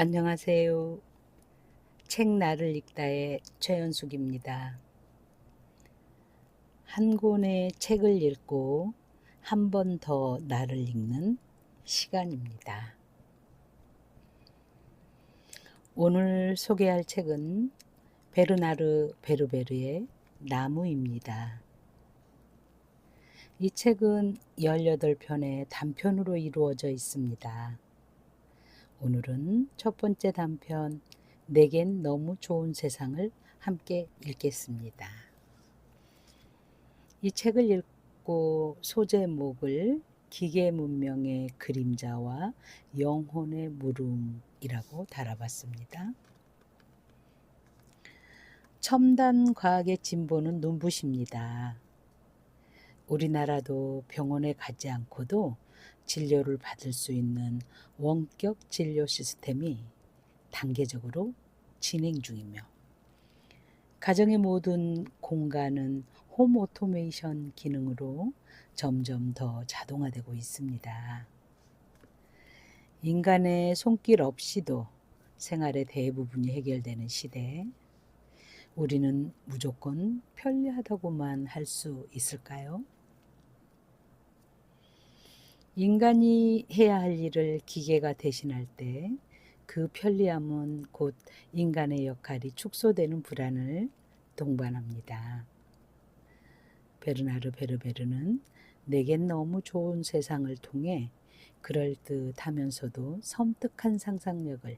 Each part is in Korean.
안녕하세요. 책 나를 읽다의 최연숙입니다. 한 권의 책을 읽고 한 번 더 나를 읽는 시간입니다. 오늘 소개할 책은 베르나르 베르베르의 나무입니다. 이 책은 18편의 단편으로 이루어져 있습니다. 오늘은 첫 번째 단편, 내겐 너무 좋은 세상을 함께 읽겠습니다. 이 책을 읽고 소제목을 기계 문명의 그림자와 영혼의 물음이라고 달아봤습니다. 첨단 과학의 진보는 눈부십니다. 우리나라도 병원에 가지 않고도 진료를 받을 수 있는 원격 진료 시스템이 단계적으로 진행 중이며, 가정의 모든 공간은 홈 오토메이션 기능으로 점점 더 자동화되고 있습니다. 인간의 손길 없이도 생활의 대부분이 해결되는 시대에 우리는 무조건 편리하다고만 할 수 있을까요? 인간이 해야 할 일을 기계가 대신할 때 그 편리함은 곧 인간의 역할이 축소되는 불안을 동반합니다. 베르나르 베르베르는 내겐 너무 좋은 세상을 통해 그럴듯하면서도 섬뜩한 상상력을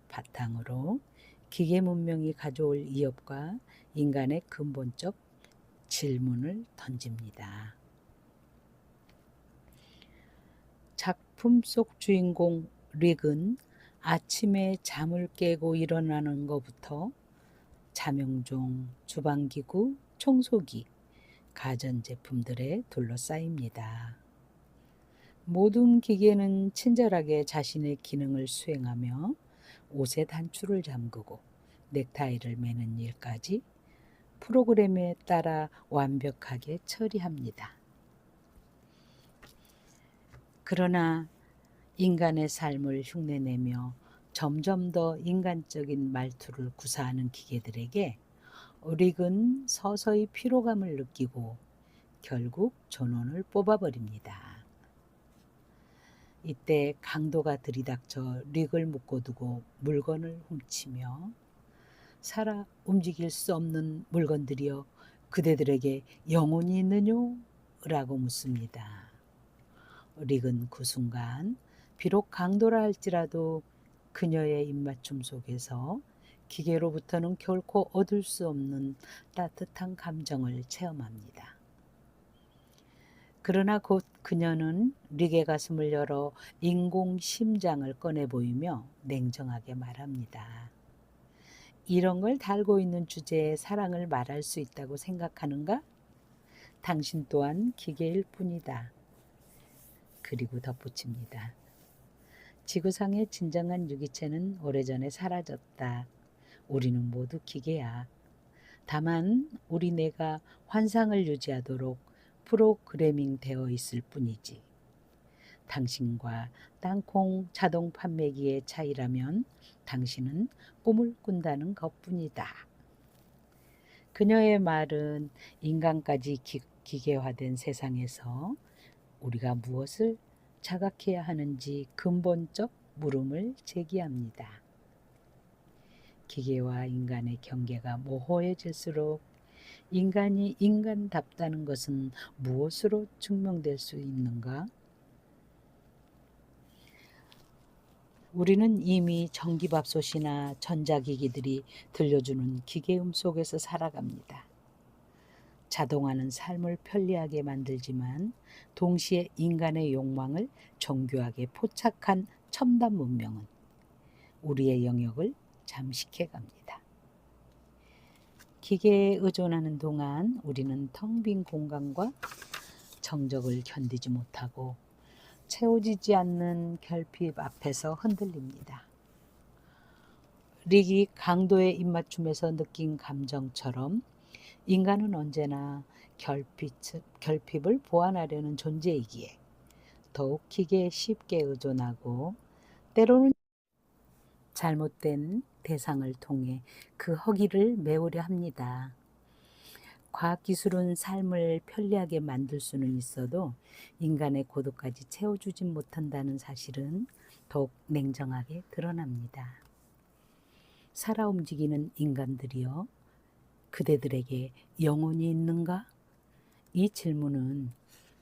바탕으로 기계 문명이 가져올 위협과 인간의 근본적 질문을 던집니다. 작품 속 주인공 릭은 아침에 잠을 깨고 일어나는 것부터 자명종, 주방기구, 청소기, 가전제품들에 둘러싸입니다. 모든 기계는 친절하게 자신의 기능을 수행하며 옷의 단추를 잠그고 넥타이를 매는 일까지 프로그램에 따라 완벽하게 처리합니다. 그러나 인간의 삶을 흉내내며 점점 더 인간적인 말투를 구사하는 기계들에게 릭은 서서히 피로감을 느끼고 결국 전원을 뽑아버립니다. 이때 강도가 들이닥쳐 릭을 묶어두고 물건을 훔치며, 살아 움직일 수 없는 물건들이여 그대들에게 영혼이 있느뇨? 라고 묻습니다. 릭은 그 순간 비록 강도라 할지라도 그녀의 입맞춤 속에서 기계로부터는 결코 얻을 수 없는 따뜻한 감정을 체험합니다. 그러나 곧 그녀는 릭의 가슴을 열어 인공 심장을 꺼내 보이며 냉정하게 말합니다. 이런 걸 달고 있는 주제에 사랑을 말할 수 있다고 생각하는가? 당신 또한 기계일 뿐이다. 그리고 덧붙입니다. 지구상의 진정한 유기체는 오래전에 사라졌다. 우리는 모두 기계야. 다만 우리 뇌가 환상을 유지하도록 프로그래밍 되어 있을 뿐이지. 당신과 땅콩 자동 판매기의 차이라면 당신은 꿈을 꾼다는 것뿐이다. 그녀의 말은 인간까지 기계화된 세상에서 우리가 무엇을 자각해야 하는지 근본적 물음을 제기합니다. 기계와 인간의 경계가 모호해질수록 인간이 인간답다는 것은 무엇으로 증명될 수 있는가? 우리는 이미 전기밥솥이나 전자기기들이 들려주는 기계음 속에서 살아갑니다. 자동화는 삶을 편리하게 만들지만 동시에 인간의 욕망을 정교하게 포착한 첨단 문명은 우리의 영역을 잠식해 갑니다. 기계에 의존하는 동안 우리는 텅 빈 공간과 정적을 견디지 못하고 채워지지 않는 결핍 앞에서 흔들립니다. 릭이 강도의 입맞춤에서 느낀 감정처럼 인간은 언제나 결핍을 보완하려는 존재이기에 더욱 기계에 쉽게 의존하고 때로는 잘못된 대상을 통해 그 허기를 메우려 합니다. 과학기술은 삶을 편리하게 만들 수는 있어도 인간의 고독까지 채워주진 못한다는 사실은 더욱 냉정하게 드러납니다. 살아 움직이는 인간들이여, 그대들에게 영혼이 있는가? 이 질문은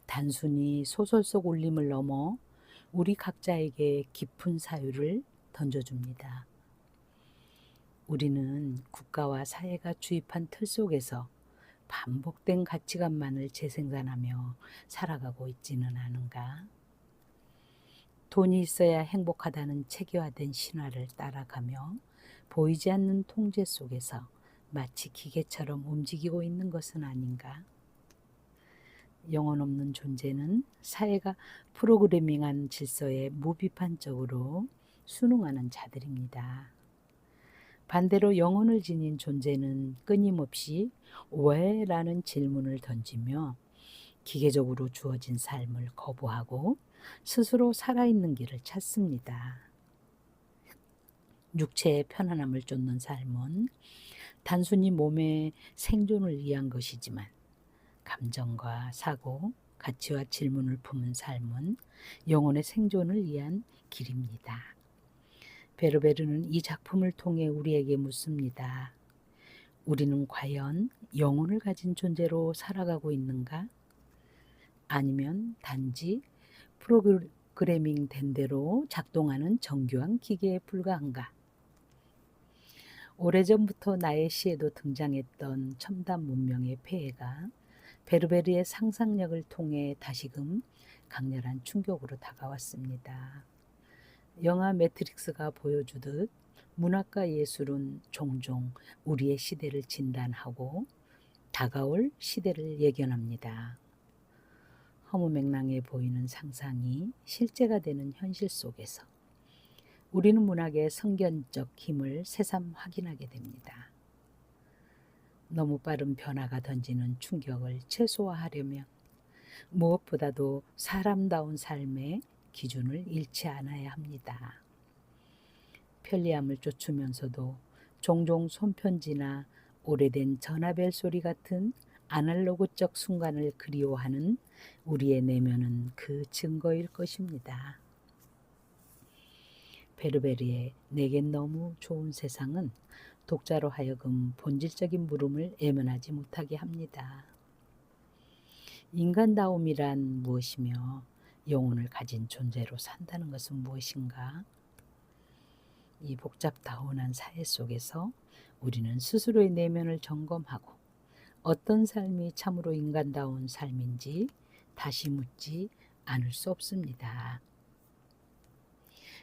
단순히 소설 속 울림을 넘어 우리 각자에게 깊은 사유를 던져줍니다. 우리는 국가와 사회가 주입한 틀 속에서 반복된 가치관만을 재생산하며 살아가고 있지는 않은가? 돈이 있어야 행복하다는 체계화된 신화를 따라가며 보이지 않는 통제 속에서 마치 기계처럼 움직이고 있는 것은 아닌가? 영혼 없는 존재는 사회가 프로그래밍한 질서에 무비판적으로 순응하는 자들입니다. 반대로 영혼을 지닌 존재는 끊임없이 왜? 라는 질문을 던지며 기계적으로 주어진 삶을 거부하고 스스로 살아있는 길을 찾습니다. 육체의 편안함을 쫓는 삶은 단순히 몸의 생존을 위한 것이지만 감정과 사고, 가치와 질문을 품은 삶은 영혼의 생존을 위한 길입니다. 베르베르는 이 작품을 통해 우리에게 묻습니다. 우리는 과연 영혼을 가진 존재로 살아가고 있는가? 아니면 단지 프로그래밍 된 대로 작동하는 정교한 기계에 불과한가? 오래전부터 나의 시에도 등장했던 첨단 문명의 폐해가 베르베르의 상상력을 통해 다시금 강렬한 충격으로 다가왔습니다. 영화 매트릭스가 보여주듯 문학과 예술은 종종 우리의 시대를 진단하고 다가올 시대를 예견합니다. 허무맹랑해 보이는 상상이 실제가 되는 현실 속에서 우리는 문학의 성견적 힘을 새삼 확인하게 됩니다. 너무 빠른 변화가 던지는 충격을 최소화하려면 무엇보다도 사람다운 삶의 기준을 잃지 않아야 합니다. 편리함을 쫓으면서도 종종 손편지나 오래된 전화벨 소리 같은 아날로그적 순간을 그리워하는 우리의 내면은 그 증거일 것입니다. 베르베르의 내겐 너무 좋은 세상은 독자로 하여금 본질적인 물음을 애면하지 못하게 합니다. 인간다움이란 무엇이며 영혼을 가진 존재로 산다는 것은 무엇인가? 이 복잡다원한 사회 속에서 우리는 스스로의 내면을 점검하고 어떤 삶이 참으로 인간다운 삶인지 다시 묻지 않을 수 없습니다.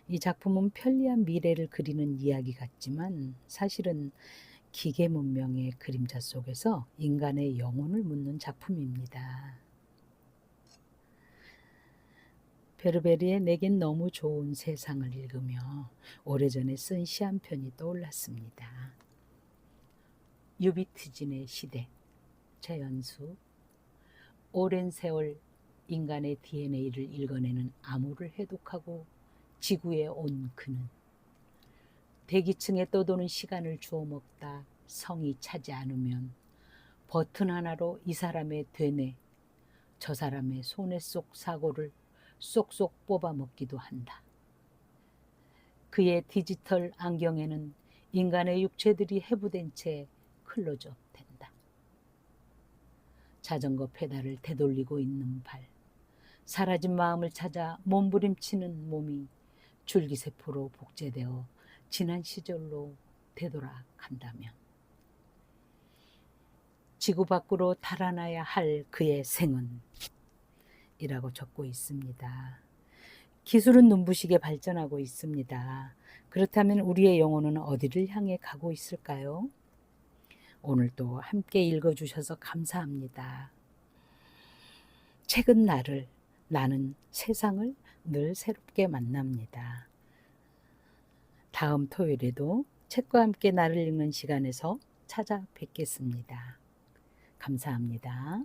이 작품은 편리한 미래를 그리는 이야기 같지만 사실은 기계 문명의 그림자 속에서 인간의 영혼을 묻는 작품입니다. 베르베르의 내겐 너무 좋은 세상을 읽으며 오래전에 쓴 시 한 편이 떠올랐습니다. 유비트진의 시대, 최연수. 오랜 세월 인간의 DNA를 읽어내는 암호를 해독하고 지구에 온 그는 대기층에 떠도는 시간을 주워 먹다 성이 차지 않으면 버튼 하나로 이 사람의 되뇌, 저 사람의 손에 속 사고를 쏙쏙 뽑아 먹기도 한다. 그의 디지털 안경에는 인간의 육체들이 해부된 채 클로즈업 된다. 자전거 페달을 되돌리고 있는 발, 사라진 마음을 찾아 몸부림치는 몸이 줄기세포로 복제되어 지난 시절로 되돌아간다면 지구 밖으로 달아나야 할 그의 생은 이라고 적고 있습니다. 기술은 눈부시게 발전하고 있습니다. 그렇다면 우리의 영혼은 어디를 향해 가고 있을까요? 오늘도 함께 읽어주셔서 감사합니다. 책은 나는 세상을 늘 새롭게 만납니다. 다음 토요일에도 책과 함께 나를 읽는 시간에서 찾아뵙겠습니다. 감사합니다.